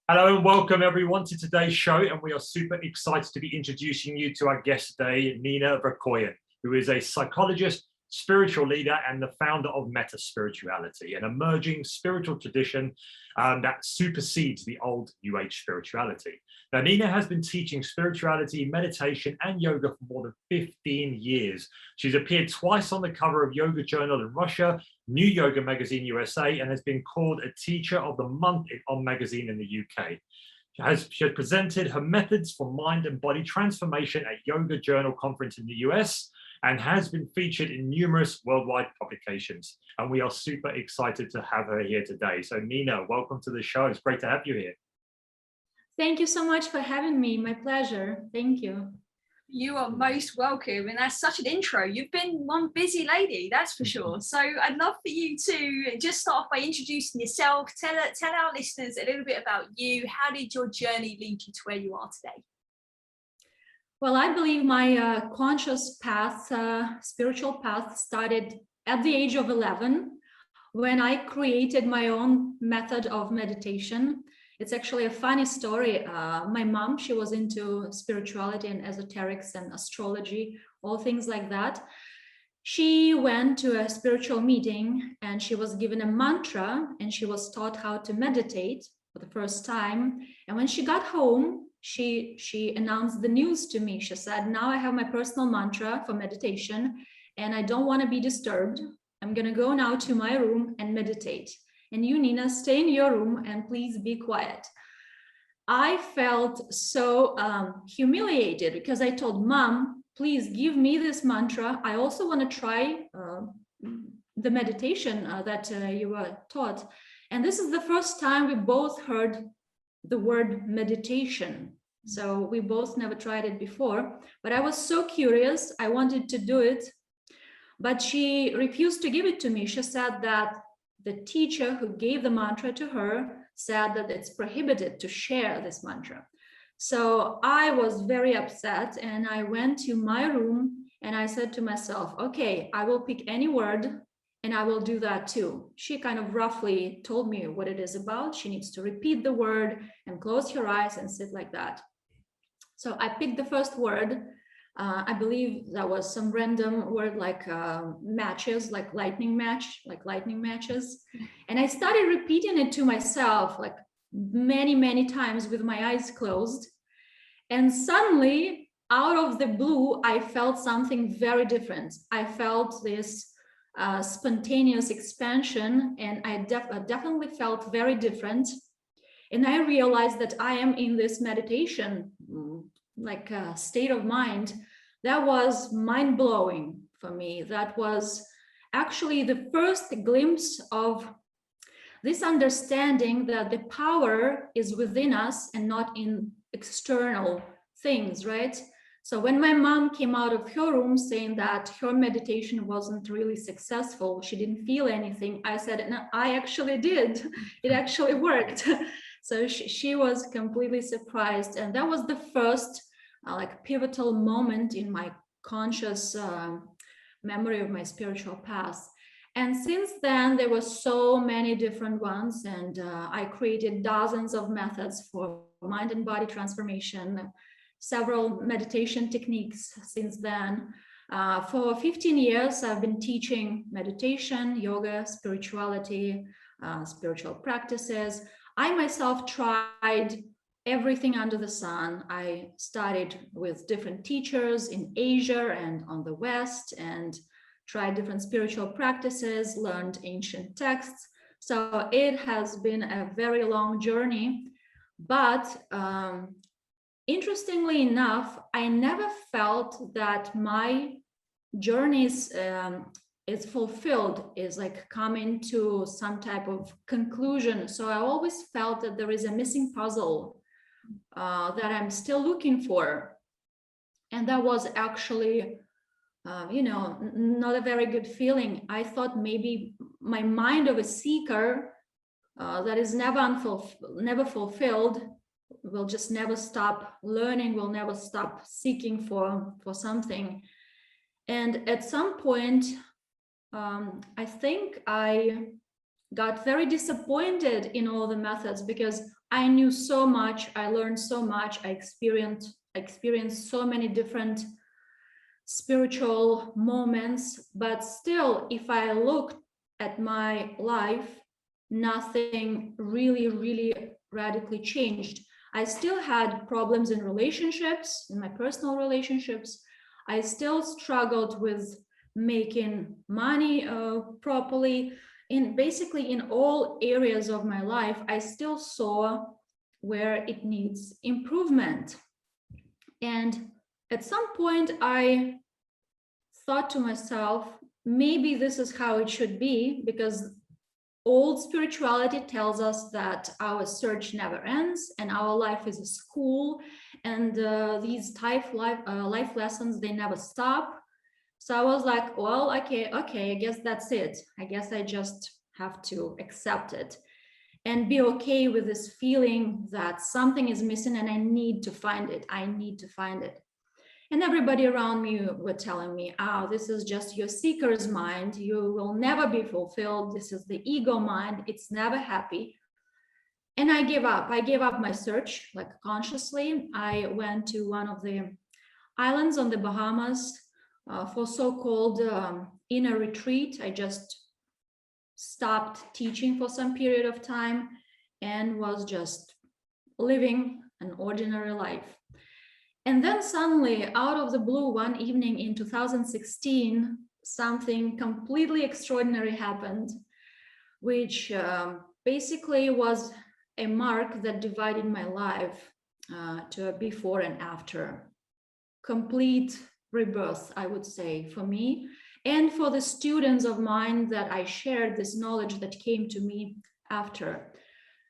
Hello and welcome everyone to today's show, and we are super excited to be introducing you to our guest today, Nina Verkoeyen, who is a psychologist, spiritual leader, and the founder of Meta Spirituality, an emerging spiritual tradition that supersedes the old New Age spirituality. Now, Nina has been teaching spirituality, meditation, and yoga for more than 15 years. She's appeared twice on the cover of Yoga Journal in Russia, New Yoga Magazine USA, and has been called a Teacher of the Month on Magazine in the UK. She has presented her methods for mind and body transformation at Yoga Journal Conference in the US and has been featured in numerous worldwide publications. And we are super excited to have her here today. So Nina, welcome to the show. It's great to have you here. Thank you so much for having me. My pleasure. Thank you. You are most welcome, and that's such an intro. You've been one busy lady, that's for sure. So I'd love for you to just start off by introducing yourself. Tell our listeners a little bit about you. How did your journey lead you to where you are today? Well, I believe my conscious path, spiritual path, started at the age of 11 when I created my own method of meditation. It's actually a funny story. My mom, she was into spirituality and esoterics and astrology, all things like that. She went to a spiritual meeting and she was given a mantra and she was taught how to meditate for the first time. And when she got home, she announced the news to me. She said, now I have my personal mantra for meditation and I don't want to be disturbed. I'm going to go now to my room and meditate. And you, Nina, stay in your room and please be quiet. I felt so humiliated because I told Mom, please give me this mantra. I also want to try the meditation that you were taught. And this is the first time we both heard the word meditation. So we both never tried it before, but I was so curious. I wanted to do it, but she refused to give it to me. She said that the teacher who gave the mantra to her said that it's prohibited to share this mantra. So I was very upset and I went to my room and I said to myself, okay, I will pick any word and I will do that too. She kind of roughly told me what it is about. She needs to repeat the word and close her eyes and sit like that. So I picked the first word. I believe that was some random word like matches, like lightning matches. And I started repeating it to myself like many times with my eyes closed. And suddenly, out of the blue, I felt something very different. I felt this spontaneous expansion, and I definitely felt very different. And I realized that I am in this meditation, like a state of mind that was mind-blowing for me. That was actually the first glimpse of this understanding that the power is within us and not in external things, right? So when my mom came out of her room saying that her meditation wasn't really successful, she didn't feel anything, I said, no, I actually did. It actually worked. So she was completely surprised. And that was the first like pivotal moment in my conscious memory of my spiritual past. And since then, there were so many different ones. And I created dozens of methods for mind and body transformation, several meditation techniques since then. For 15 years, I've been teaching meditation, yoga, spirituality, spiritual practices. I myself tried everything under the sun. I studied with different teachers in Asia and on the West and tried different spiritual practices, learned ancient texts. So it has been a very long journey, but interestingly enough, I never felt that my journeys is fulfilled, is like coming to some type of conclusion. So I always felt that there is a missing puzzle that I'm still looking for. And that was actually, not a very good feeling. I thought maybe my mind of a seeker that is never fulfilled will just never stop learning, will never stop seeking for something. And at some point, I think I got very disappointed in all the methods because I knew so much, I learned so much, I experienced so many different spiritual moments, but still, if I look at my life, nothing really radically changed. I still had problems in relationships, in my personal relationships. I still struggled with making money properly. Basically in all areas of my life, I still saw where it needs improvement. And at some point, I thought to myself, maybe this is how it should be, because old spirituality tells us that our search never ends and our life is a school, and these life lessons, they never stop. So I was like, well, okay, I guess that's it. I guess I just have to accept it and be okay with this feeling that something is missing and I need to find it. And everybody around me were telling me, oh, this is just your seeker's mind. You will never be fulfilled. This is the ego mind. It's never happy. And I gave up. I gave up my search, like consciously. I went to one of the islands on the Bahamas for so-called inner retreat. I just stopped teaching for some period of time and was just living an ordinary life. And then suddenly, out of the blue, one evening in 2016, something completely extraordinary happened, which basically was a mark that divided my life to a before and after. Complete rebirth, I would say, for me, and for the students of mine that I shared this knowledge that came to me after.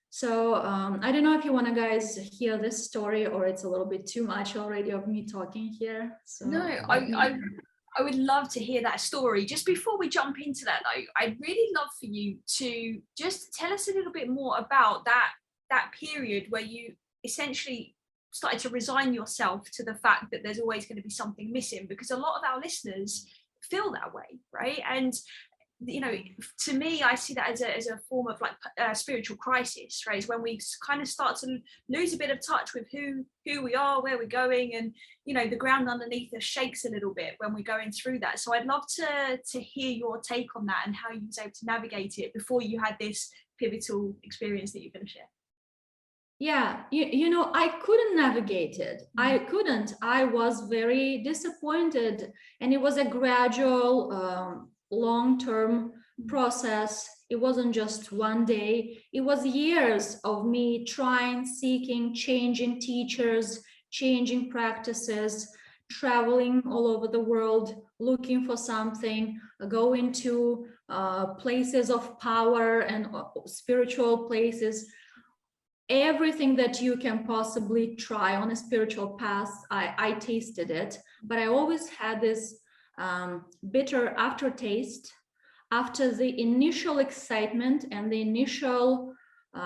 So I don't know if you want to guys hear this story, or it's a little bit too much already of me talking here. So no, I would love to hear that story. Just before we jump into that though, I'd really love for you to just tell us a little bit more about that period where you essentially started to resign yourself to the fact that there's always going to be something missing, because a lot of our listeners feel that way, right? And you know, to me, I see that as a form of like spiritual crisis, right? It's when we kind of start to lose a bit of touch with who we are, where we're going, and you know, the ground underneath us shakes a little bit when we're going through that. So I'd love to hear your take on that and how you was able to navigate it before you had this pivotal experience that you're going to share. Yeah, you know, I couldn't navigate it. I couldn't. I was very disappointed, and it was a gradual long-term process. It wasn't just one day. It was years of me trying, seeking, changing teachers, changing practices, traveling all over the world, looking for something, going to places of power and spiritual places. Everything that you can possibly try on a spiritual path, I tasted it, but I always had this bitter aftertaste after the initial excitement and the initial,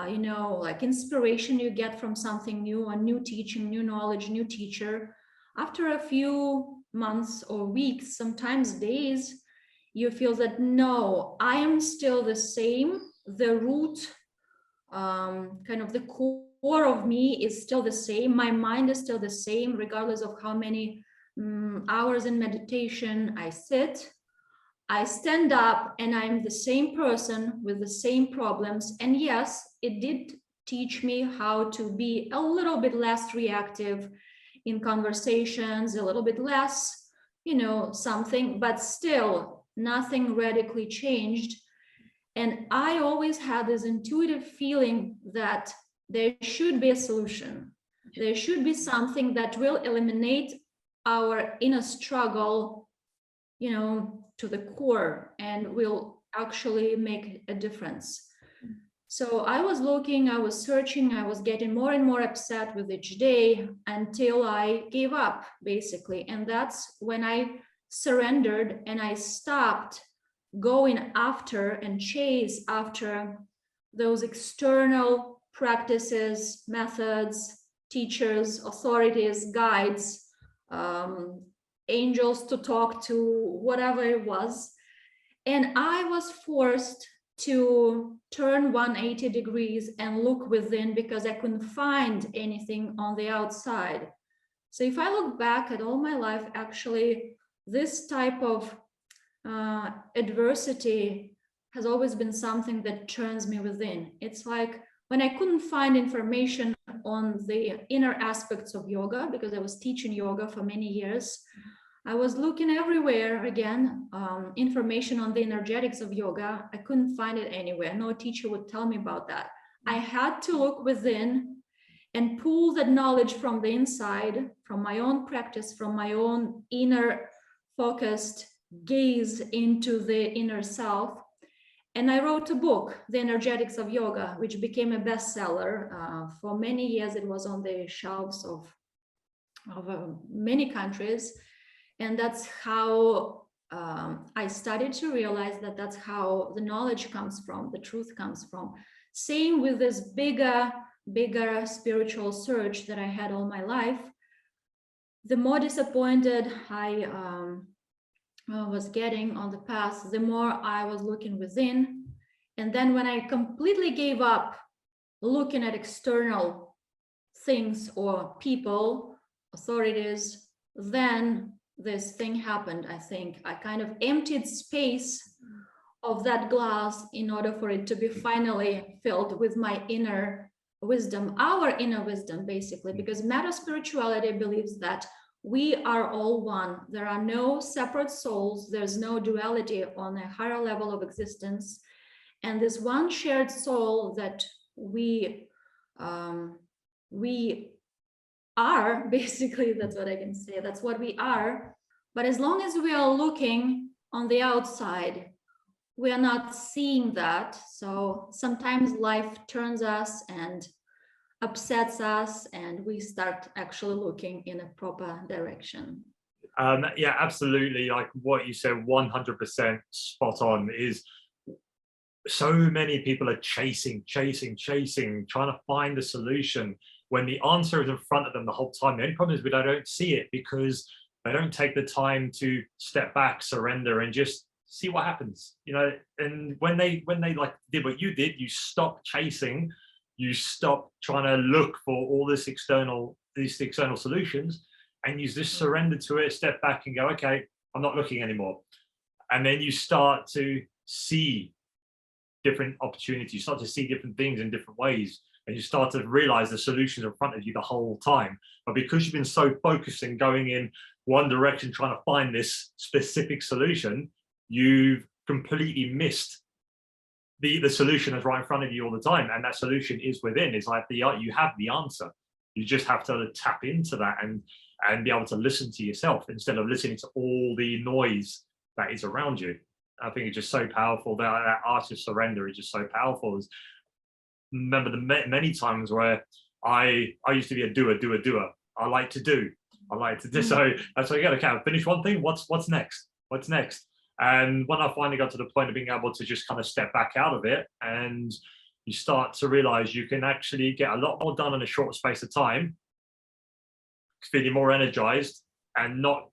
you know, like inspiration you get from something new, a new teaching, new knowledge, new teacher. After a few months or weeks, sometimes days, you feel that no, I am still the same. The root, kind of the core of me is still the same. My mind is still the same, regardless of how many hours in meditation I sit. I stand up and I'm the same person with the same problems. And yes, it did teach me how to be a little bit less reactive in conversations, a little bit less, you know, something, but still nothing radically changed. And I always had this intuitive feeling that there should be a solution. There should be something that will eliminate our inner struggle, you know, to the core, and will actually make a difference. So I was looking, I was searching, I was getting more and more upset with each day until I gave up, basically. And that's when I surrendered and I stopped going after and chase after those external practices, methods, teachers, authorities, guides, angels to talk to, whatever it was. And I was forced to turn 180 degrees and look within, because I couldn't find anything on the outside. So if I look back at all my life, actually, this type of adversity has always been something that turns me within. It's like when I couldn't find information on the inner aspects of yoga, because I was teaching yoga for many years, I was looking everywhere again, information on the energetics of yoga. I couldn't find it anywhere. No teacher would tell me about that. I had to look within and pull that knowledge from the inside, from my own practice, from my own inner focused gaze into the inner self. And I wrote a book, The Energetics of Yoga, which became a bestseller. For many years, it was on the shelves of many countries. And that's how I started to realize that that's how the knowledge comes from, the truth comes from. Same with this bigger spiritual search that I had all my life. The more disappointed I was getting on the path, the more I was looking within. And then when I completely gave up looking at external things or people, authorities, then this thing happened. I think I kind of emptied space of that glass in order for it to be finally filled with my inner wisdom, our inner wisdom, basically, because meta spirituality believes that we are all one. There are no separate souls. There's no duality on a higher level of existence. And this one shared soul that we are, basically, that's what I can say. That's what we are. But as long as we are looking on the outside, we are not seeing that. So sometimes life turns us and upsets us, and we start actually looking in a proper direction. Yeah, absolutely. Like what you said, 100% spot on. Is so many people are chasing, trying to find the solution when the answer is in front of them the whole time. The only problem is they don't see it because they don't take the time to step back, surrender, and just see what happens. You know, and when they like did what you did, you stop chasing. You stop trying to look for all these external solutions, and you just surrender to it, step back and go, okay, I'm not looking anymore. And then you start to see different opportunities, you start to see different things in different ways, and you start to realize the solutions in front of you the whole time. But because you've been so focused in going in one direction, trying to find this specific solution, you've completely missed the solution is right in front of you all the time, and that solution is within. It's like you have the answer. You just have to tap into that and be able to listen to yourself instead of listening to all the noise that is around you. I think it's just so powerful. That art of surrender is just so powerful. Remember the many times where I used to be a doer. I like to do. So that's what you got. Okay, I've finished one thing. What's next? And when I finally got to the point of being able to just kind of step back out of it, and you start to realize you can actually get a lot more done in a short space of time, feeling more energized and not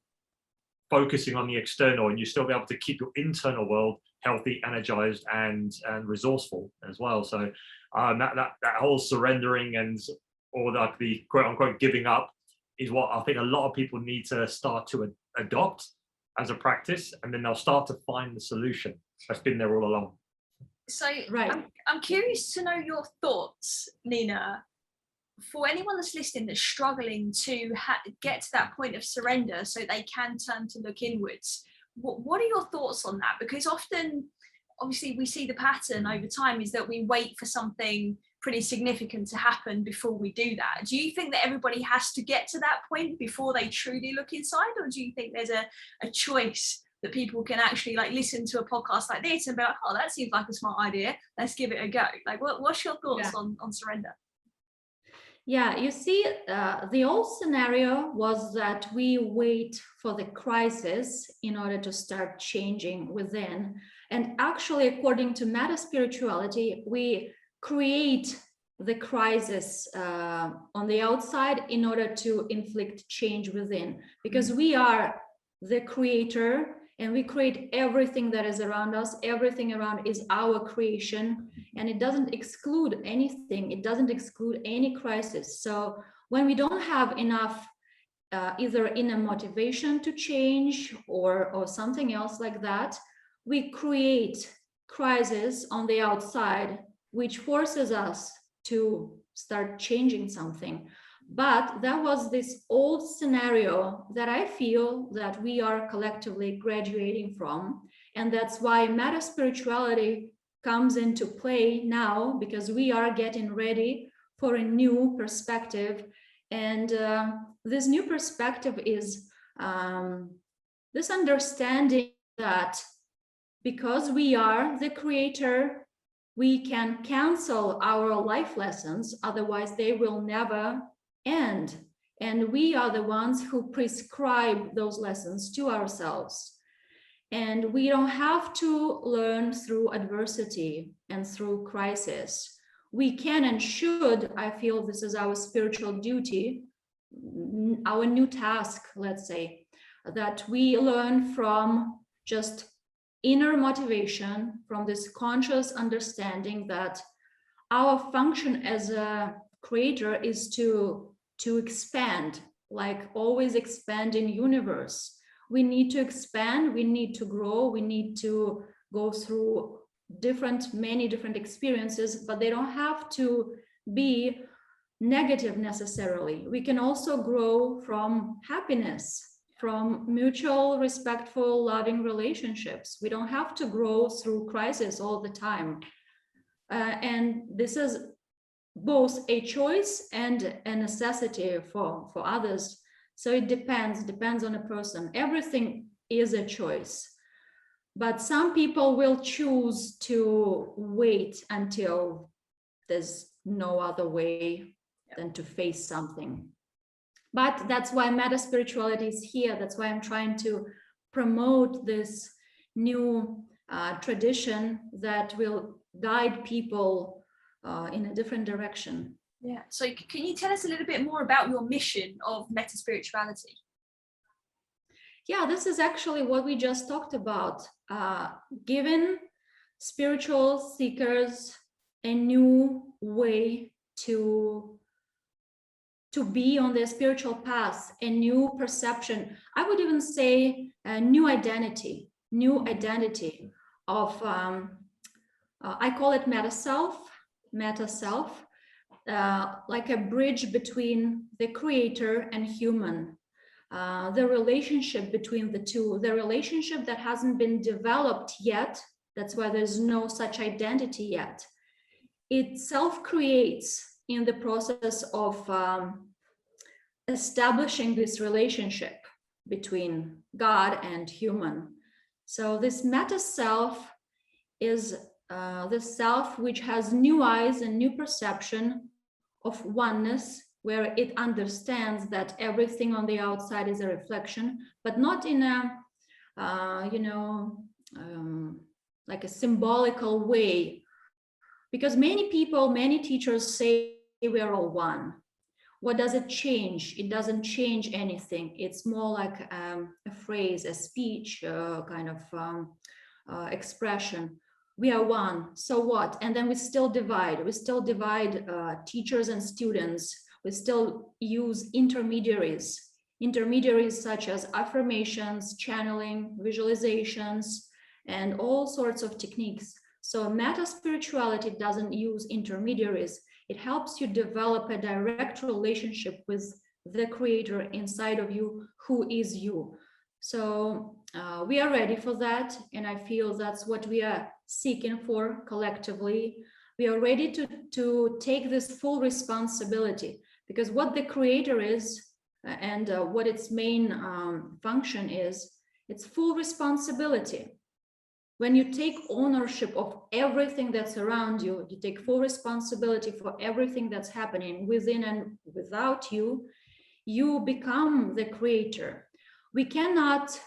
focusing on the external, and you still be able to keep your internal world healthy, energized, and resourceful as well. So that whole surrendering and or like the quote unquote giving up is what I think a lot of people need to start to adopt as a practice, and then they'll start to find the solution that's been there all along. So right. I'm curious to know your thoughts, Nina, for anyone that's listening that's struggling to get to that point of surrender so they can turn to look inwards. What are your thoughts on that? Because often, obviously, we see the pattern over time is that we wait for something pretty significant to happen before we do that. Do you think that everybody has to get to that point before they truly look inside, or do you think there's a choice that people can actually like listen to a podcast like this and be like, oh, that seems like a smart idea, let's give it a go? Like, what's your thoughts on surrender? Yeah, you see, the old scenario was that we wait for the crisis in order to start changing within. And actually, according to meta spirituality, we create the crisis on the outside in order to inflict change within, because we are the creator and we create everything that is around us. Everything around is our creation, and it doesn't exclude anything. It doesn't exclude any crisis. So when we don't have enough either inner motivation to change or something else like that, we create crisis on the outside, which forces us to start changing something. But that was this old scenario that I feel that we are collectively graduating from. And that's why meta spirituality comes into play now, because we are getting ready for a new perspective. And this new perspective is this understanding that because we are the creator, we can cancel our life lessons, otherwise they will never end. And we are the ones who prescribe those lessons to ourselves. And we don't have to learn through adversity and through crisis. We can and should, I feel this is our spiritual duty, our new task, let's say, that we learn from just inner motivation, from this conscious understanding that our function as a creator is to expand, like always expanding universe. We need to expand, we need to grow, we need to go through many different experiences, but they don't have to be negative necessarily. We can also grow from happiness, from mutual, respectful, loving relationships. We don't have to grow through crisis all the time. And this is both a choice and a necessity for others. So it depends on a person. Everything is a choice. But some people will choose to wait until there's no other way than to face something. But that's why meta spirituality is here. That's why I'm trying to promote this new tradition that will guide people in a different direction. Yeah. So can you tell us a little bit more about your mission of meta spirituality? Yeah, this is actually what we just talked about, giving spiritual seekers a new way to be on their spiritual path, a new perception. I would even say a new identity of, I call it meta self, like a bridge between the creator and human. The relationship between the two, the relationship that hasn't been developed yet. That's why there's no such identity yet. It self-creates in the process of establishing this relationship between God and human. So this meta self is the self which has new eyes and new perception of oneness, where it understands that everything on the outside is a reflection, but not in a, like a symbolical way. Because many people, many teachers say we are all one. What does it change? It doesn't change anything. It's more like a phrase, a speech, kind of expression. We are one, so what? And then we still divide. We still divide teachers and students. We still use intermediaries such as affirmations, channeling, visualizations, and all sorts of techniques. So meta spirituality doesn't use intermediaries. It helps you develop a direct relationship with the creator inside of you, who is you. So we are ready for that. And I feel that's what we are seeking for collectively. We are ready to take this full responsibility, because what the creator is and what its main function is, it's full responsibility. When you take ownership of everything that's around you, you take full responsibility for everything that's happening within and without you, you become the creator. We cannot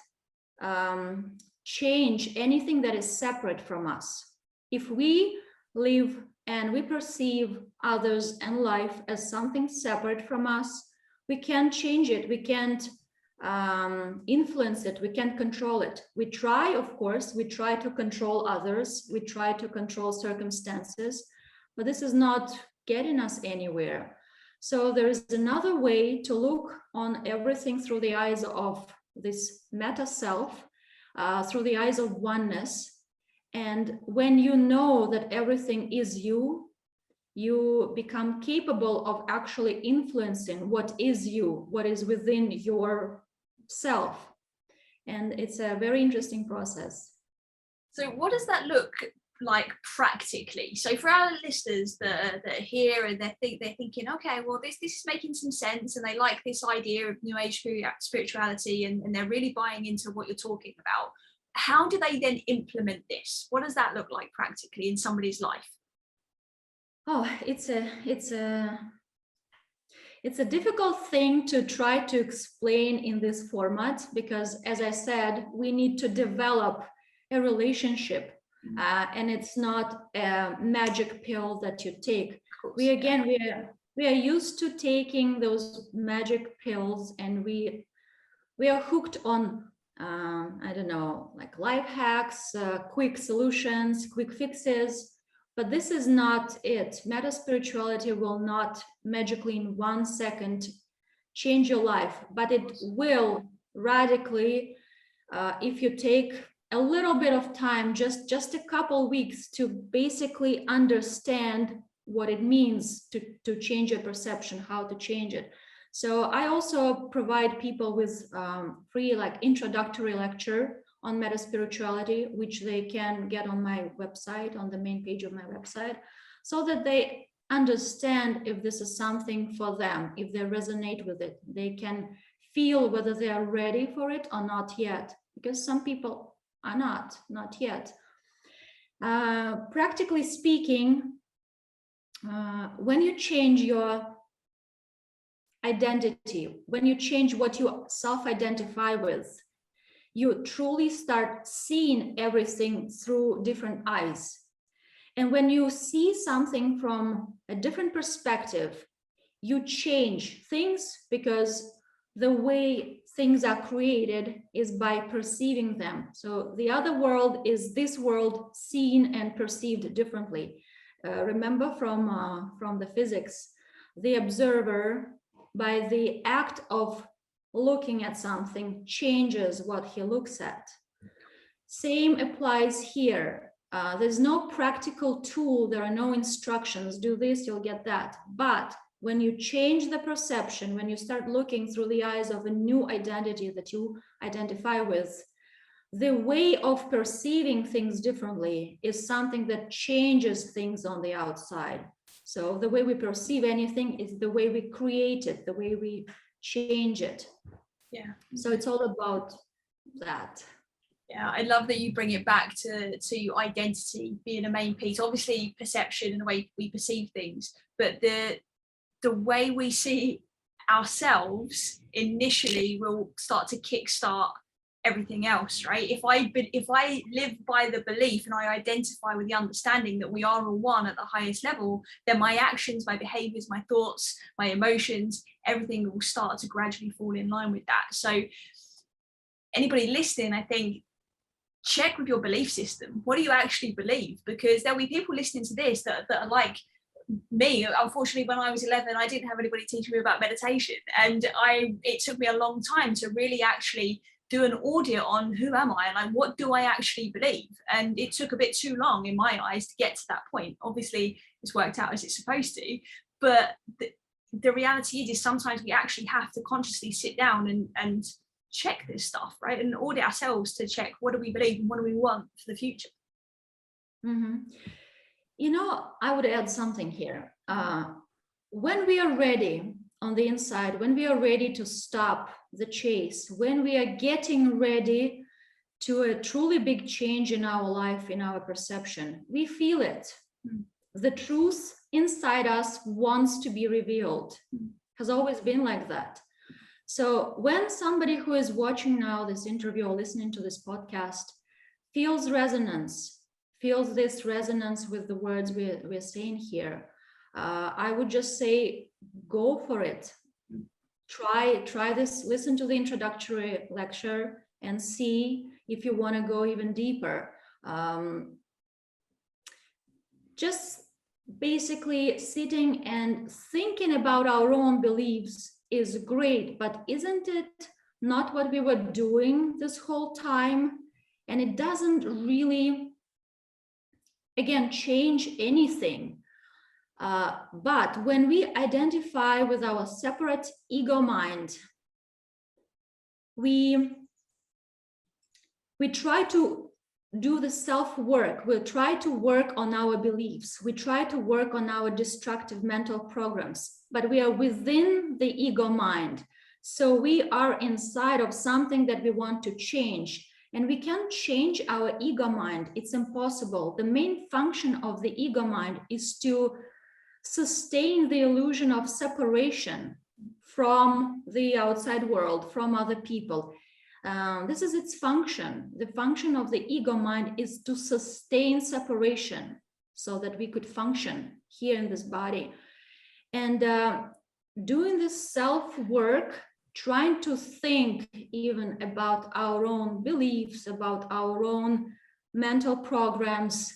change anything that is separate from us. If we live and we perceive others and life as something separate from us, we can't change it. We can't influence it, we can't control it. We try, of course, we try to control others, we try to control circumstances, but this is not getting us anywhere. So there is another way to look on everything through the eyes of this meta self, through the eyes of oneness. And when you know that everything is you, you become capable of actually influencing what is you, what is within your self. And it's a very interesting process. So what does that look like practically? So for our listeners that are here and they're thinking, okay, well, this is making some sense, and they like this idea of New Age spirituality, and they're really buying into what you're talking about. How do they then implement this? What does that look like practically in somebody's life? Oh, it's a difficult thing to try to explain in this format, because, as I said, we need to develop a relationship, and it's not a magic pill that you take. We are used to taking those magic pills, and we are hooked on I don't know, like life hacks, quick solutions, quick fixes. But this is not it. Meta spirituality will not magically in 1 second change your life, but it will radically, if you take a little bit of time, just a couple weeks, to basically understand what it means to change your perception, how to change it. So I also provide people with free introductory lecture on meta spirituality, which they can get on my website, on the main page of my website, so that they understand if this is something for them, if they resonate with it. They can feel whether they are ready for it or not yet, because some people are not yet. Practically speaking, when you change your identity, when you change what you self-identify with, you truly start seeing everything through different eyes. And when you see something from a different perspective, you change things, because the way things are created is by perceiving them. So the other world is this world seen and perceived differently. Remember from the physics, the observer, by the act of looking at something, changes what he looks at. Same applies here. There's no practical tool, there are no instructions, do this, you'll get that. But when you change the perception, when you start looking through the eyes of a new identity that you identify with, the way of perceiving things differently is something that changes things on the outside. So the way we perceive anything is the way we create it, the way we change it. Yeah. So it's all about that. Yeah, I love that you bring it back to identity being a main piece. Obviously, perception and the way we perceive things, but the way we see ourselves initially will start to kickstart everything else, right? If I live by the belief and I identify with the understanding that we are all one at the highest level, then my actions, my behaviors, my thoughts, my emotions, everything will start to gradually fall in line with that. So anybody listening, I think, check with your belief system. What do you actually believe? Because there'll be people listening to this that are like me. Unfortunately, when I was 11, I didn't have anybody teaching me about meditation, and it took me a long time to really actually do an audit on who am I and like what do I actually believe. And it took a bit too long in my eyes to get to that point. Obviously, it's worked out as it's supposed to, but the reality is sometimes we actually have to consciously sit down and check this stuff, right? And audit ourselves to check what do we believe and what do we want for the future. Mm-hmm. You know, I would add something here. When we are ready on the inside, when we are ready to stop the chase, when we are getting ready to a truly big change in our life, in our perception, we feel it. The truth inside us wants to be revealed. Has always been like that. So when somebody who is watching now this interview or listening to this podcast feels this resonance with the words we're saying here, I would just say, go for it. try this, listen to the introductory lecture and see if you want to go even deeper. Just basically sitting and thinking about our own beliefs is great, but isn't it not what we were doing this whole time? And it doesn't really, again, change anything. But when we identify with our separate ego mind, we try to do the self-work. We try to work on our beliefs. We try to work on our destructive mental programs, but we are within the ego mind. So we are inside of something that we want to change, and we can't change our ego mind. It's impossible. The main function of the ego mind is to sustain the illusion of separation from the outside world, from other people. This is its function. The function of the ego mind is to sustain separation so that we could function here in this body. And doing this self-work, trying to think even about our own beliefs, about our own mental programs,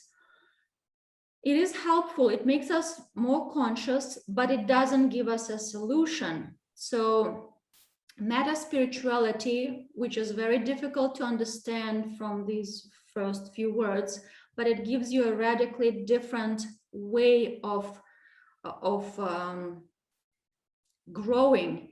it is helpful. It makes us more conscious, but it doesn't give us a solution. So meta spirituality, which is very difficult to understand from these first few words, but it gives you a radically different way of growing.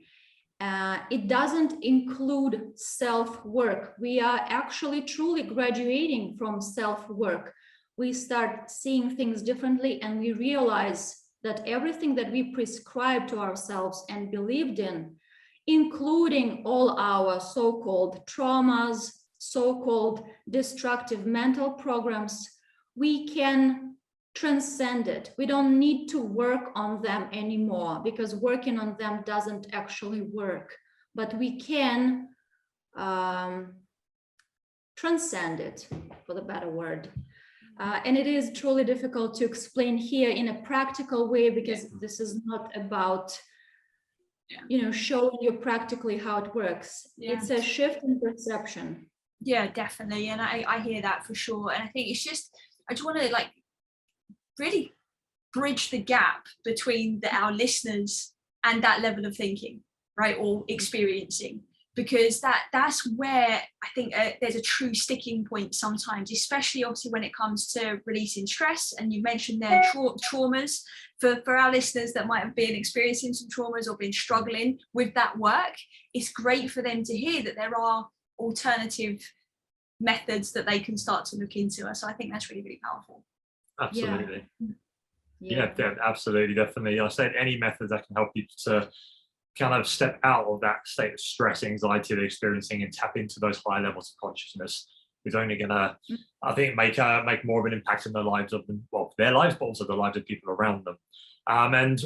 It doesn't include self-work. We are actually truly graduating from self-work. We start seeing things differently, and we realize that everything that we prescribed to ourselves and believed in, including all our so-called traumas, so-called destructive mental programs, we can transcend it. We don't need to work on them anymore, because working on them doesn't actually work, but we can transcend it, for the better word. And it is truly difficult to explain here in a practical way, because this is not about showing you practically how it works. It's a shift in perception. Yeah, definitely. And I hear that for sure. And I think it's just, I just want to like really bridge the gap between our listeners and that level of thinking, right, or experiencing, because that's where I think there's a true sticking point sometimes, especially obviously when it comes to releasing stress. And you mentioned their traumas. For our listeners that might have been experiencing some traumas or been struggling with that work, it's great for them to hear that there are alternative methods that they can start to look into. So I think that's really, really powerful. Absolutely. Yeah, absolutely, definitely. I said any method that can help you to kind of step out of that state of stress, anxiety they're experiencing, and tap into those higher levels of consciousness is only gonna, I think, make more of an impact in the lives of them, well, their lives, but also the lives of people around them. And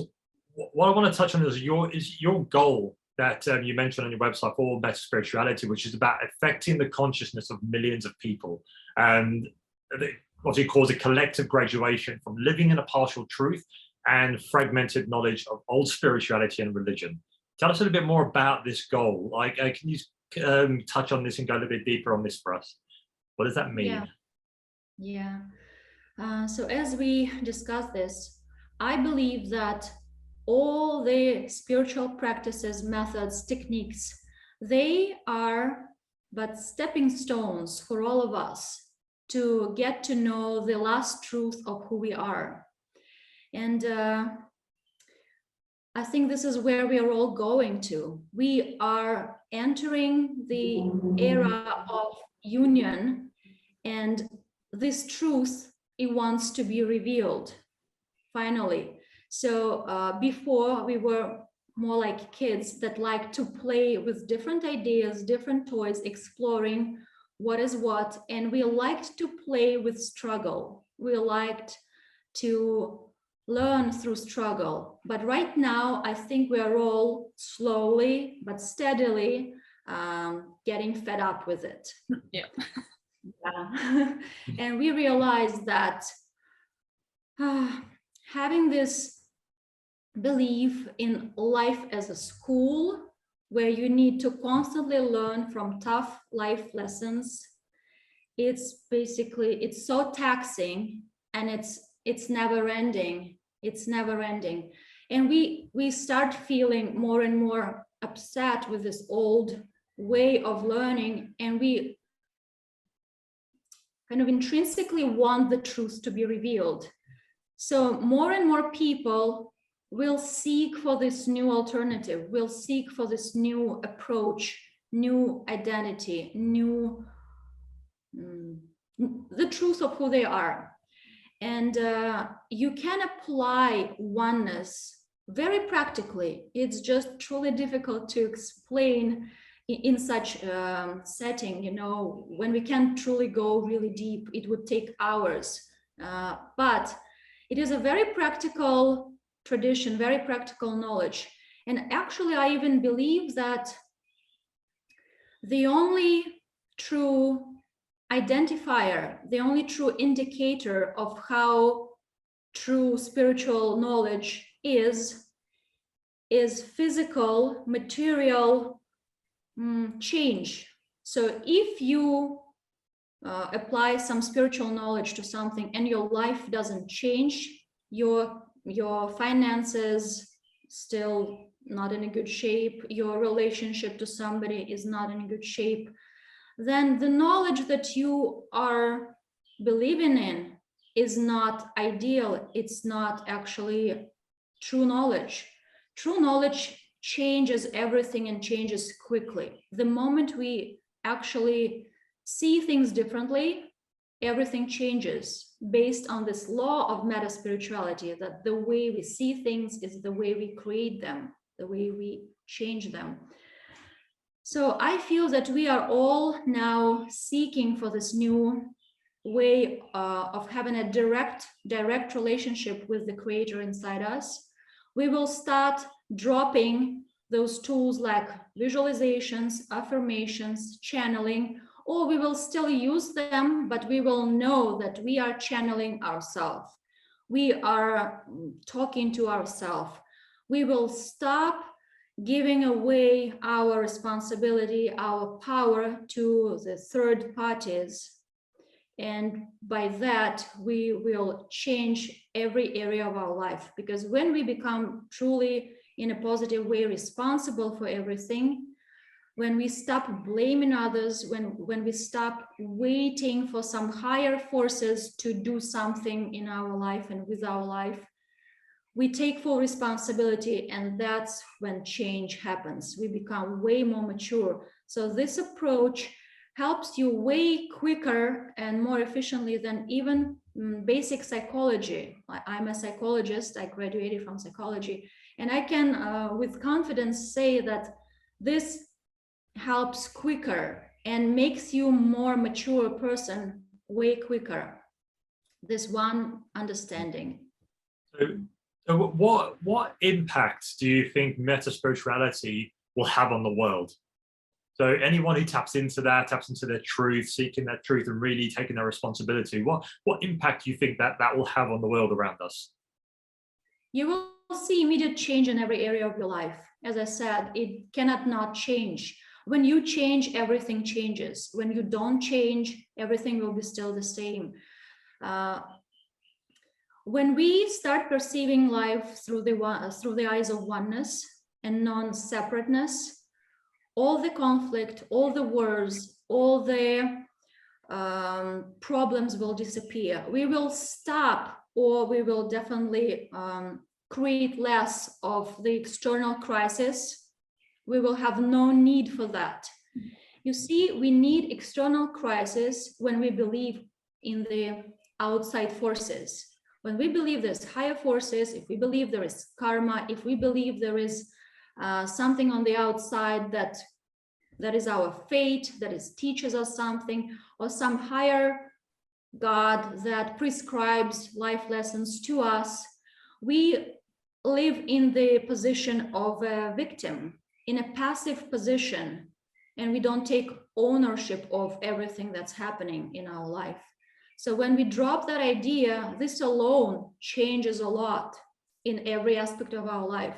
what I want to touch on is your goal that you mentioned on your website for Meta Spirituality, which is about affecting the consciousness of millions of people, and what he calls a collective graduation from living in a partial truth and fragmented knowledge of old spirituality and religion. Tell us a little bit more about this goal. Like, can you touch on this and go a little bit deeper on this for us? What does that mean? Yeah. So as we discuss this, I believe that all the spiritual practices, methods, techniques, they are but stepping stones for all of us to get to know the last truth of who we are. And I think this is where we are all going to. We are entering the era of union, and this truth, it wants to be revealed, finally. So before, we were more like kids that like to play with different ideas, different toys, exploring what is what, and we liked to play with struggle. We liked to learn through struggle. But right now, I think we are all slowly but steadily getting fed up with it. Yeah. And we realize that having this belief in life as a school, where you need to constantly learn from tough life lessons. It's basically, it's so taxing, and it's never ending. It's never ending. And we start feeling more and more upset with this old way of learning, and we kind of intrinsically want the truth to be revealed. So more and more people will seek for this new alternative, will seek for this new approach, new identity, new the truth of who they are. And you can apply oneness very practically. It's just truly difficult to explain in such setting, you know, when we can't truly go really deep. It would take hours, but it is a very practical tradition, very practical knowledge. And actually, I even believe that the only true identifier, the only true indicator of how true spiritual knowledge is physical, material change. So if you apply some spiritual knowledge to something and your life doesn't change, your finances still not in a good shape, your relationship to somebody is not in a good shape, then the knowledge that you are believing in is not ideal. It's not actually true knowledge. True knowledge changes everything and changes quickly. The moment we actually see things differently, everything changes based on this law of meta spirituality, that the way we see things is the way we create them, the way we change them. So I feel that we are all now seeking for this new way of having a direct relationship with the creator inside us. We will start dropping those tools like visualizations, affirmations, channeling, or we will still use them, but we will know that we are channeling ourselves. We are talking to ourselves. We will stop giving away our responsibility, our power to the third parties. And by that, we will change every area of our life. Because when we become truly, in a positive way, responsible for everything, when we stop blaming others, when we stop waiting for some higher forces to do something in our life and with our life, we take full responsibility, and that's when change happens. We become way more mature. So this approach helps you way quicker and more efficiently than even basic psychology. I'm a psychologist, I graduated from psychology, and I can with confidence say that this helps quicker and makes you more mature person way quicker. This one understanding. So what impact do you think meta spirituality will have on the world? So anyone who taps into their truth, seeking that truth and really taking their responsibility, what impact do you think that will have on the world around us? You will see immediate change in every area of your life. As I said, it cannot not change. When you change, everything changes. When you don't change, everything will be still the same. When we start perceiving life through the eyes of oneness and non-separateness, all the conflict, all the wars, all the problems will disappear. We will stop, or we will definitely create less of the external crisis. We will have no need for that. You see, we need external crisis when we believe in the outside forces. When we believe there's higher forces, if we believe there is karma, if we believe there is something on the outside that is our fate, that teaches us something, or some higher God that prescribes life lessons to us, we live in the position of a victim, in a passive position, and we don't take ownership of everything that's happening in our life. So when we drop that idea, this alone changes a lot in every aspect of our life,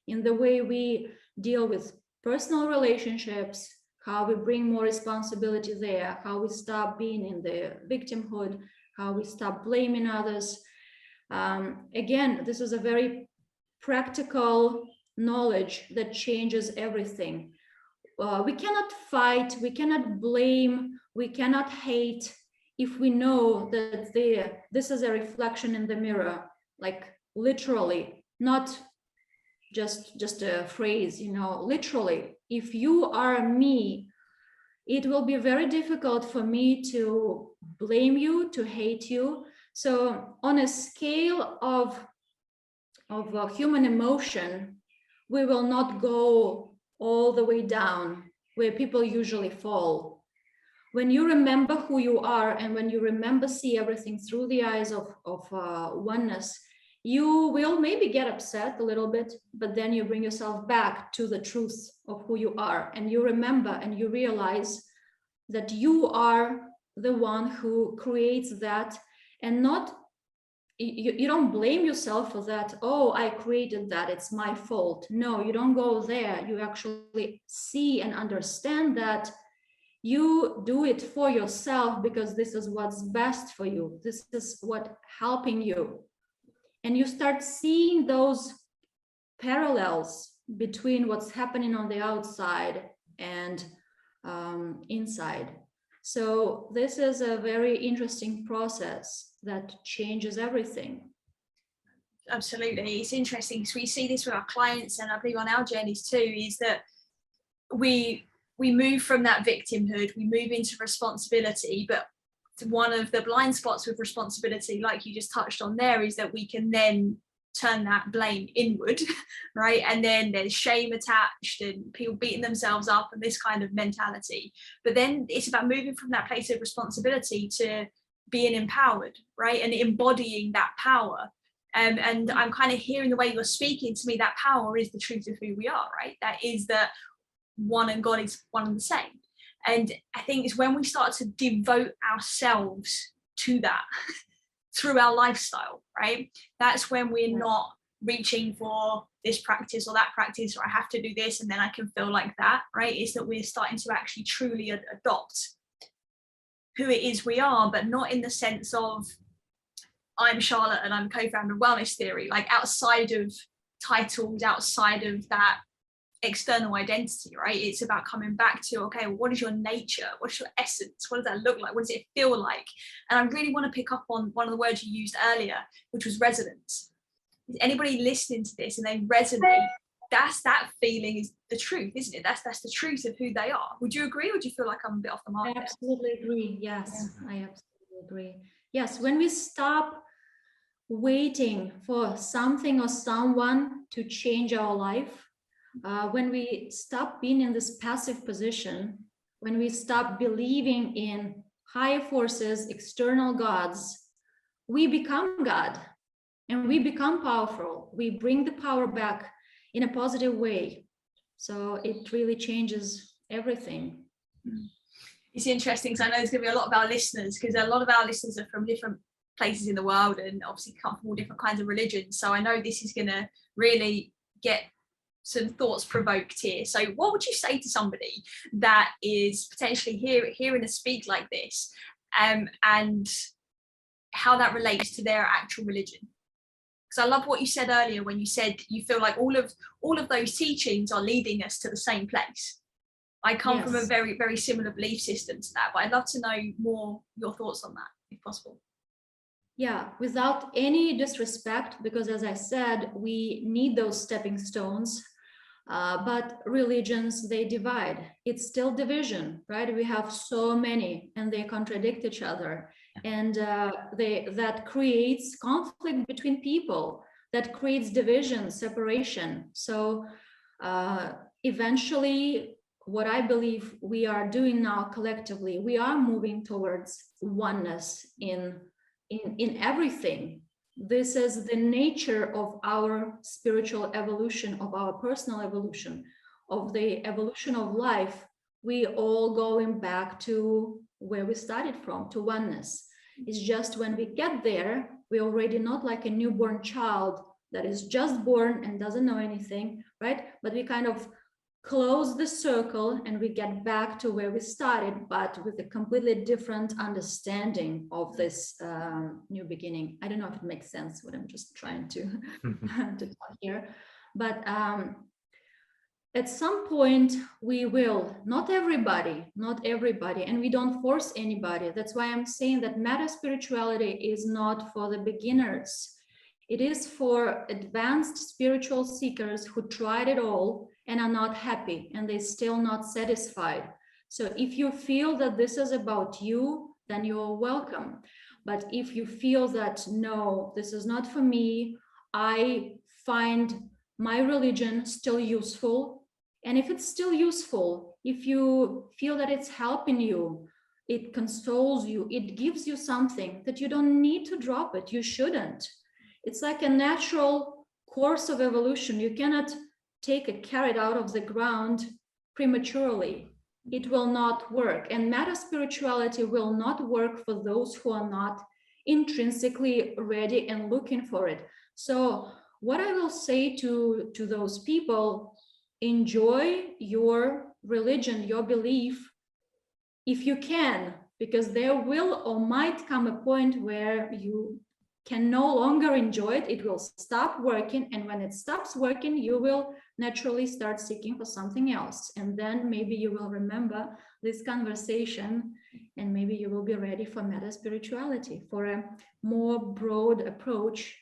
in the way we deal with personal relationships, how we bring more responsibility there, how we stop being in the victimhood, how we stop blaming others. Again, this is a very practical knowledge that changes everything. We cannot fight, we cannot blame, we cannot hate if we know that this is a reflection in the mirror, like literally, not just a phrase, you know, literally. If you are me, it will be very difficult for me to blame you, to hate you. So on a scale of human emotion, we will not go all the way down where people usually fall. When you remember who you are, and when you remember see everything through the eyes of oneness, you will maybe get upset a little bit, but then you bring yourself back to the truth of who you are, and you remember and you realize that you are the one who creates that, and not you don't blame yourself for that. Oh, I created that, it's my fault. No, you don't go there. You actually see and understand that you do it for yourself because this is what's best for you. This is what helping you. And you start seeing those parallels between what's happening on the outside and inside. So this is a very interesting process that changes everything. Absolutely. It's interesting because we see this with our clients, and I believe on our journeys too, is that we move from that victimhood, we move into responsibility, but one of the blind spots with responsibility, like you just touched on there, is that we can then turn that blame inward, right? And then there's shame attached and people beating themselves up and this kind of mentality. But then it's about moving from that place of responsibility to being empowered, right? And embodying that power. And I'm kind of hearing the way you're speaking to me, that power is the truth of who we are, right? That is that one and God is one and the same. And I think it's when we start to devote ourselves to that through our lifestyle, right? That's when we're not reaching for this practice or that practice, or I have to do this and then I can feel like that, right? It's that we're starting to actually truly adopt who it is we are, but not in the sense of I'm Charlotte and I'm co-founder of Wellness Theory, like outside of titles, outside of that external identity, right? It's about coming back to, okay, well, what is your nature? What's your essence? What does that look like? What does it feel like? And I really want to pick up on one of the words you used earlier, which was resonance. Is anybody listening to this and they resonate, that feeling is the truth, isn't it? That's the truth of who they are. Would you agree, or do you feel like I'm a bit off the mark? I absolutely agree. Yes, I absolutely agree. Yes, when we stop waiting for something or someone to change our life, when we stop being in this passive position, when we stop believing in higher forces, external gods, we become God and we become powerful. We bring the power back in a positive way. So it really changes everything. It's interesting because I know there's going to be a lot of our listeners, because a lot of our listeners are from different places in the world and obviously come from all different kinds of religions. So I know this is going to really get some thoughts provoked here. So what would you say to somebody that is potentially hearing us speak like this, and how that relates to their actual religion? Because I love what you said earlier when you said you feel like all of those teachings are leading us to the same place. I come from a very, very similar belief system to that, but I'd love to know more your thoughts on that, if possible. Yeah, without any disrespect, because as I said, we need those stepping stones. But religions, they divide. It's still division, right? We have so many and they contradict each other. And that creates conflict between people, that creates division, separation. So eventually, what I believe we are doing now collectively, we are moving towards oneness in everything. This is the nature of our spiritual evolution, of our personal evolution, of the evolution of life. We all going back to where we started from, to oneness. It's just when we get there, we're already not like a newborn child that is just born and doesn't know anything, right? But we kind of close the circle and we get back to where we started, but with a completely different understanding of this new beginning. I don't know if it makes sense what I'm just trying to, to talk here, but at some point we will, not everybody, and we don't force anybody. That's why I'm saying that meta spirituality is not for the beginners. It is for advanced spiritual seekers who tried it all and are not happy and they're still not satisfied. So if you feel that this is about you, then you're welcome. But if you feel that, no, this is not for me, I find my religion still useful. And if it's still useful, if you feel that it's helping you, it consoles you, it gives you something, that you don't need to drop it, you shouldn't. It's like a natural course of evolution. You cannot take a carrot out of the ground prematurely. It will not work. And meta spirituality will not work for those who are not intrinsically ready and looking for it. So what I will say to those people, enjoy your religion, your belief, if you can, because there will or might come a point where you can no longer enjoy it, it will stop working, and when it stops working, you will naturally start seeking for something else, and then maybe you will remember this conversation, and maybe you will be ready for meta spirituality, for a more broad approach,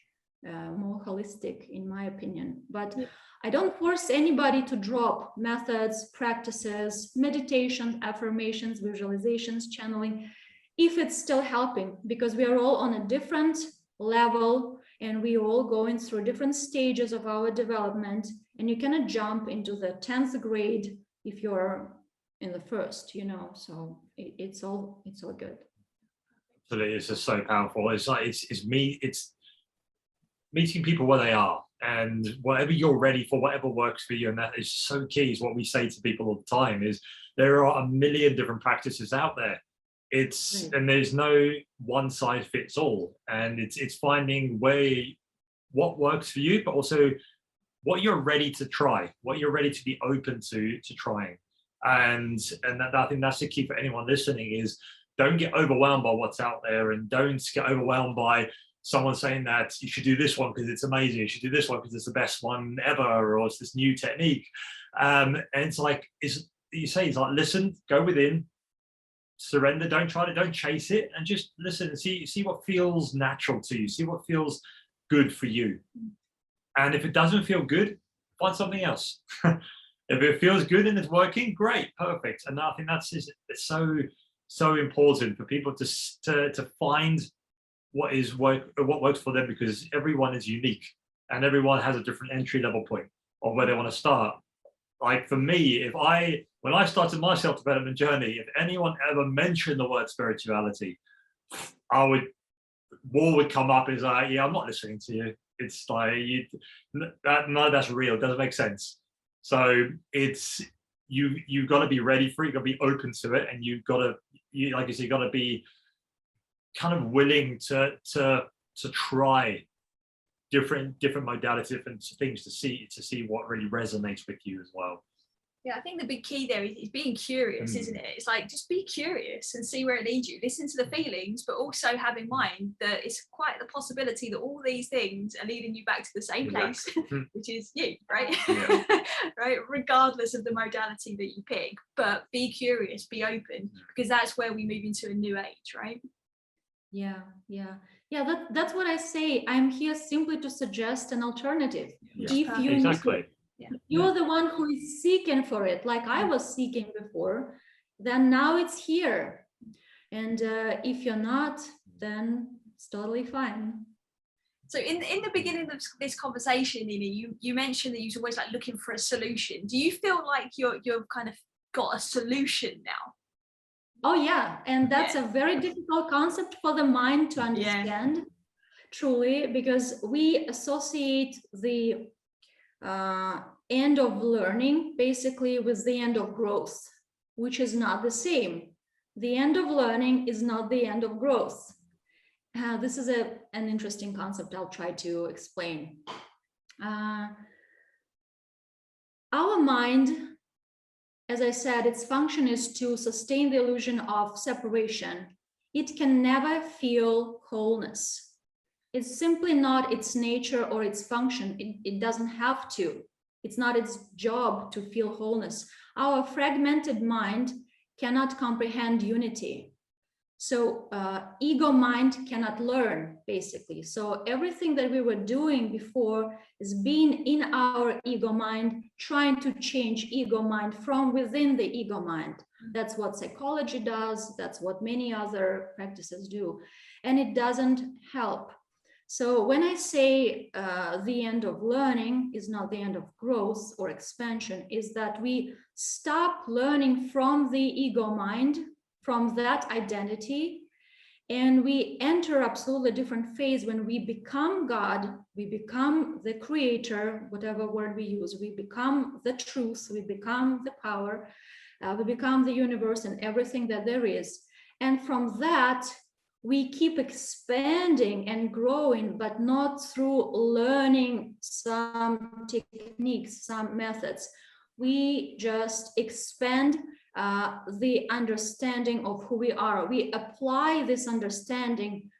more holistic, in my opinion. But I don't force anybody to drop methods, practices, meditation, affirmations, visualizations, channeling, if it's still helping, because we are all on a different level and we all going through different stages of our development, and you cannot jump into the 10th grade if you're in the first, you know. So it's all good. Absolutely, it's just so powerful. It's like it's meeting people where they are, and whatever you're ready for, whatever works for you. And that is so key. Is what we say to people all the time, is there are a million different practices out there. And there's no one size fits all, and it's finding what works for you, but also what you're ready to try, what you're ready to be open to trying. And I think that's the key for anyone listening, is don't get overwhelmed by what's out there, and don't get overwhelmed by someone saying that you should do this one because it's amazing, you should do this one because it's the best one ever, or it's this new technique. And it's like, it's like, listen, go within, surrender, don't try to, don't chase it, and just listen and see what feels natural to you, see what feels good for you. And if it doesn't feel good, find something else. If it feels good and it's working, great, perfect. And I think it's so important for people to find what works for them, because everyone is unique and everyone has a different entry level point of where they want to start. Like for me, when I started my self-development journey, if anyone ever mentioned the word spirituality, war would come up. Is like, yeah, I'm not listening to you. It's like, no, that's real. It doesn't make sense. So you've got to be ready for it. You've got to be open to it, and you've got to, like you said, you've got to be kind of willing to try different modalities, different things to see what really resonates with you as well. Yeah, I think the big key there is being curious, isn't it? It's like, just be curious and see where it leads you. Listen to the feelings, but also have in mind that it's quite the possibility that all these things are leading you back to the same place, which is you, right? Yeah. Right, regardless of the modality that you pick. But be curious, be open, because that's where we move into a new age, right? Yeah. That's what I say. I'm here simply to suggest an alternative. Yeah. If you exactly. If you're the one who is seeking for it, like I was seeking before, then now it's here. And if you're not, then it's totally fine. So in the beginning of this conversation, Nina, you mentioned that you're always like looking for a solution. Do you feel like you've kind of got a solution now? Oh yeah, and that's a very difficult concept for the mind to understand, truly, because we associate the end of learning basically with the end of growth, which is not the same. The end of learning is not the end of growth. This is an interesting concept. I'll try to explain. Our mind as I said, its function is to sustain the illusion of separation. It can never feel wholeness. It's simply not its nature or its function. It doesn't have to. It's not its job to feel wholeness. Our fragmented mind cannot comprehend unity. So ego mind cannot learn, basically. So everything that we were doing before is being in our ego mind, trying to change ego mind from within the ego mind. That's what psychology does. That's what many other practices do. And it doesn't help. So when I say the end of learning is not the end of growth or expansion, is that we stop learning from the ego mind, from that identity, and we enter absolutely different phase when we become God, we become the creator, whatever word we use, we become the truth, we become the power, we become the universe and everything that there is. And from that, we keep expanding and growing, but not through learning some techniques, some methods. We just expand the understanding of who we are. We apply this understanding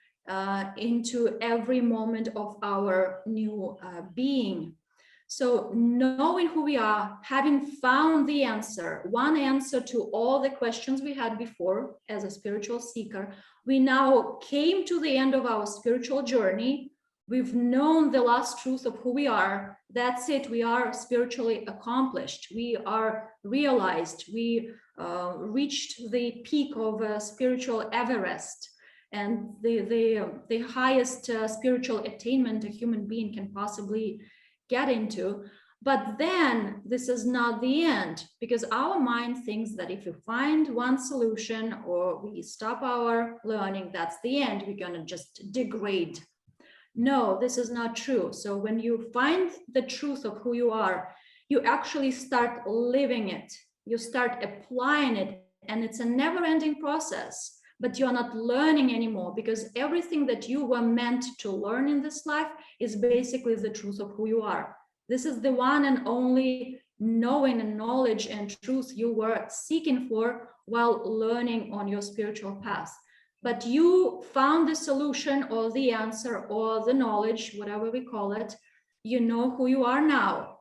into every moment of our new being. So knowing who we are, having found the answer, one answer to all the questions we had before as a spiritual seeker, we now came to the end of our spiritual journey. We've known the last truth of who we are. That's it. We are spiritually accomplished. We are realized. We reached the peak of spiritual Everest and the highest spiritual attainment a human being can possibly get into. But then this is not the end, because our mind thinks that if you find one solution or we stop our learning, that's the end. We're going to just degrade. No, this is not true. So when you find the truth of who you are, you actually start living it. You start applying it, and it's a never-ending process. But you're not learning anymore, because everything that you were meant to learn in this life is basically the truth of who you are. This is the one and only knowing and knowledge and truth you were seeking for while learning on your spiritual path. But you found the solution or the answer or the knowledge, whatever we call it. You know who you are now.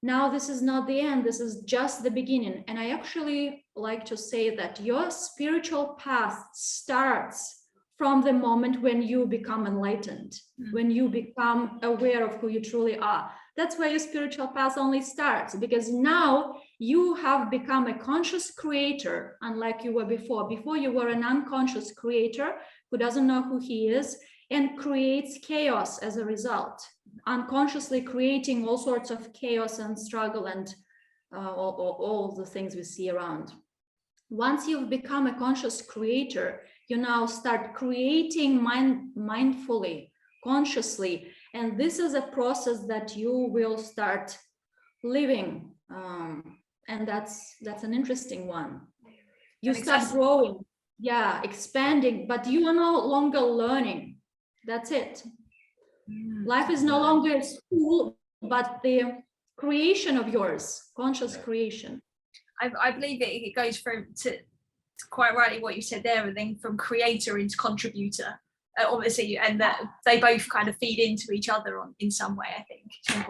Now, this is not the end. This is just the beginning. And I actually like to say that your spiritual path starts from the moment when you become enlightened, when you become aware of who you truly are. That's where your spiritual path only starts, because now you have become a conscious creator, unlike you were before. Before, you were an unconscious creator who doesn't know who he is and creates chaos as a result, unconsciously creating all sorts of chaos and struggle and all the things we see around. Once you've become a conscious creator, you now start creating mindfully, consciously. And this is a process that you will start living. And that's an interesting one. You start growing, yeah, expanding, but you are no longer learning. That's it. Life is no longer a school, but the creation of yours, conscious creation. I believe it goes from to quite rightly what you said there, and then from creator into contributor, obviously, and that they both kind of feed into each other in some way, I think.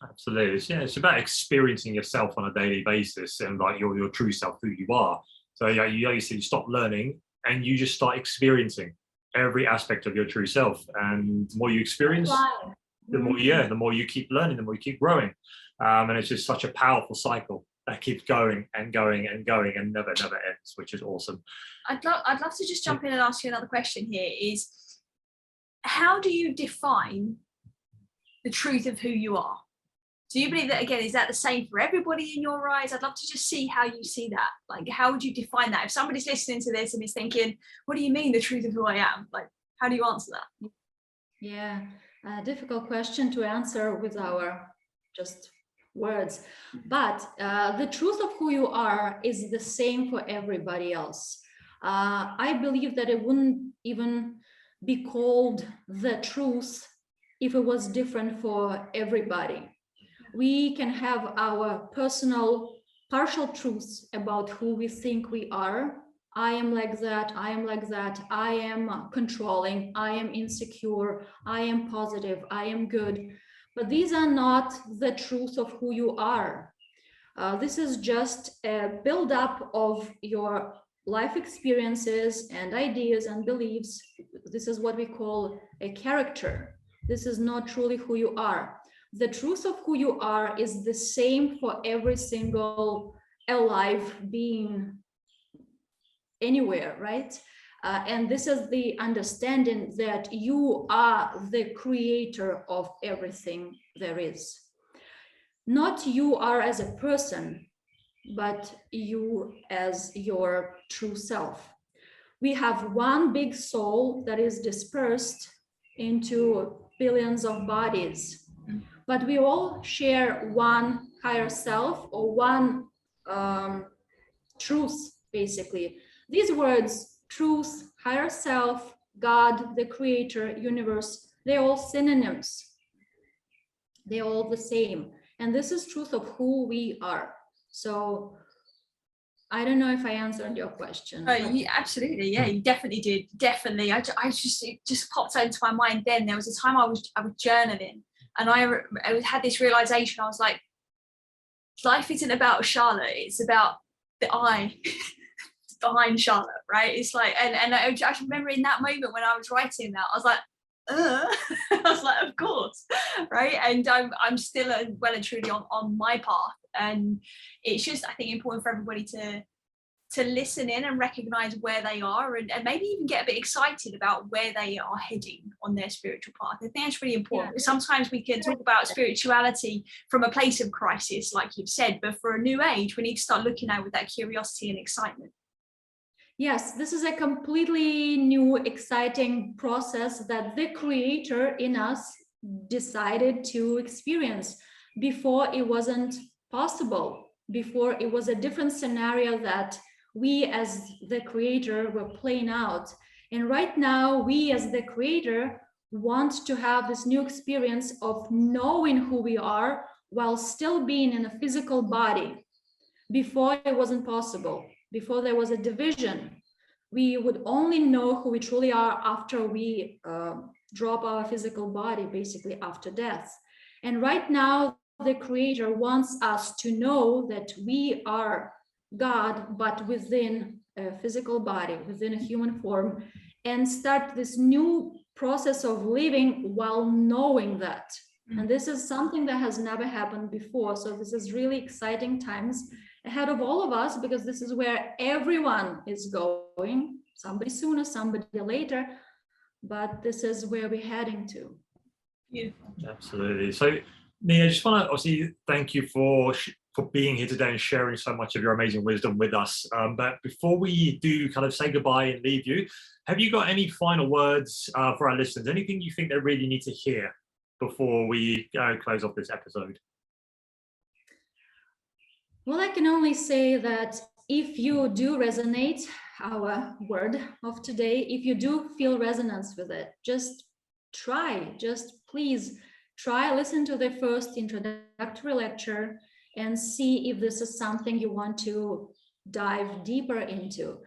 Absolutely. Yeah, it's about experiencing yourself on a daily basis and like your true self, who you are. So yeah, you stop learning and you just start experiencing every aspect of your true self. And the more you experience, the more you keep learning, the more you keep growing. And it's just such a powerful cycle that keeps going and going and going and never ends, which is awesome. I'd love to just jump in and ask you another question here is, how do you define the truth of who you are? Do you believe that, again, is that the same for everybody in your eyes? I'd love to just see how you see that. Like, how would you define that? If somebody's listening to this and is thinking, what do you mean the truth of who I am? Like, how do you answer that? Yeah, a difficult question to answer with our just words. But the truth of who you are is the same for everybody else. I believe that it wouldn't even be called the truth if it was different for everybody. We can have our personal partial truths about who we think we are. I am like that, I am like that, I am controlling, I am insecure, I am positive, I am good. But these are not the truth of who you are. This is just a build-up of your life experiences and ideas and beliefs. This is what we call a character. This is not truly who you are. The truth of who you are is the same for every single alive being anywhere, right? And this is the understanding that you are the creator of everything there is. Not you are as a person, but you as your true self. We have one big soul that is dispersed into billions of bodies, but we all share one higher self or one truth, basically. These words, truth, higher self, God, the creator, universe, they're all synonyms. They're all the same. And this is truth of who we are. So I don't know if I answered your question. You, absolutely, yeah, you definitely did. Definitely. It just popped into my mind then. There was a time I was journaling, and I had this realization. I was like, life isn't about Charlotte, it's about the I behind Charlotte, right? It's like, and I just remember in that moment when I was writing that, I was like, I was like, of course, right? And I'm still well and truly on my path, and it's just, I think, important for everybody to listen in and recognize where they are, and maybe even get a bit excited about where they are heading on their spiritual path. I think that's really important, because sometimes we can talk about spirituality from a place of crisis, like you've said, but for a new age, we need to start looking at it with that curiosity and excitement. Yes, this is a completely new, exciting process that the creator in us decided to experience. Before, it wasn't possible. Before, it was a different scenario that we as the creator were playing out. And right now, we as the creator want to have this new experience of knowing who we are while still being in a physical body. Before, it wasn't possible. Before, there was a division. We would only know who we truly are after we drop our physical body, basically after death. And right now, the creator wants us to know that we are God, but within a physical body, within a human form, and start this new process of living while knowing that. And this is something that has never happened before. So this is really exciting times ahead of all of us, because this is where everyone is going, somebody sooner, somebody later, but this is where we're heading to. Beautiful. Absolutely. So Nina, I just want to obviously thank you for being here today and sharing so much of your amazing wisdom with us. But before we do kind of say goodbye and leave you, have you got any final words for our listeners? Anything you think they really need to hear before we close off this episode? Well, I can only say that if you do resonate, our word of today, if you do feel resonance with it, just please try, listen to the first introductory lecture and see if this is something you want to dive deeper into.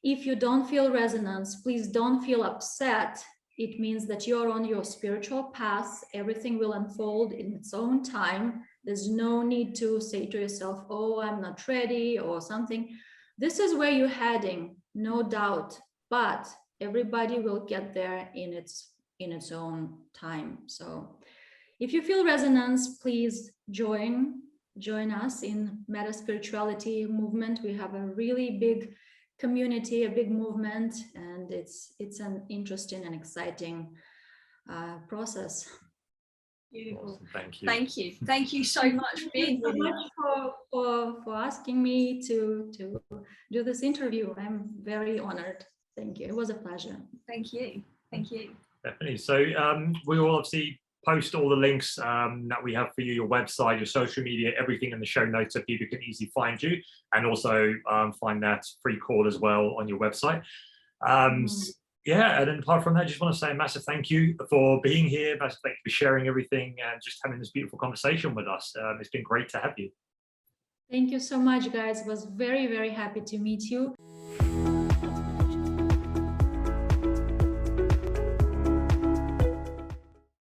If you don't feel resonance, please don't feel upset. It means that you're on your spiritual path. Everything will unfold in its own time. There's no need to say to yourself, oh, I'm not ready or something. This is where you're heading, no doubt, but everybody will get there in its own time. So if you feel resonance, please join us in Meta Spirituality movement. We have a really big community, a big movement, and it's an interesting and exciting process. Beautiful. Awesome. Thank you so much for being here. Thank you so much for asking me to do this interview. I'm very honored. Thank you. It was a pleasure. Thank you. Definitely. So we will obviously post all the links that we have for you, your website, your social media, everything in the show notes so people can easily find you, and also find that free call as well on your website. Yeah, and then apart from that, I just want to say a massive thank you for being here, massive thank you for sharing everything and just having this beautiful conversation with us. It's been great to have you. Thank you so much, guys. Was very, very happy to meet you.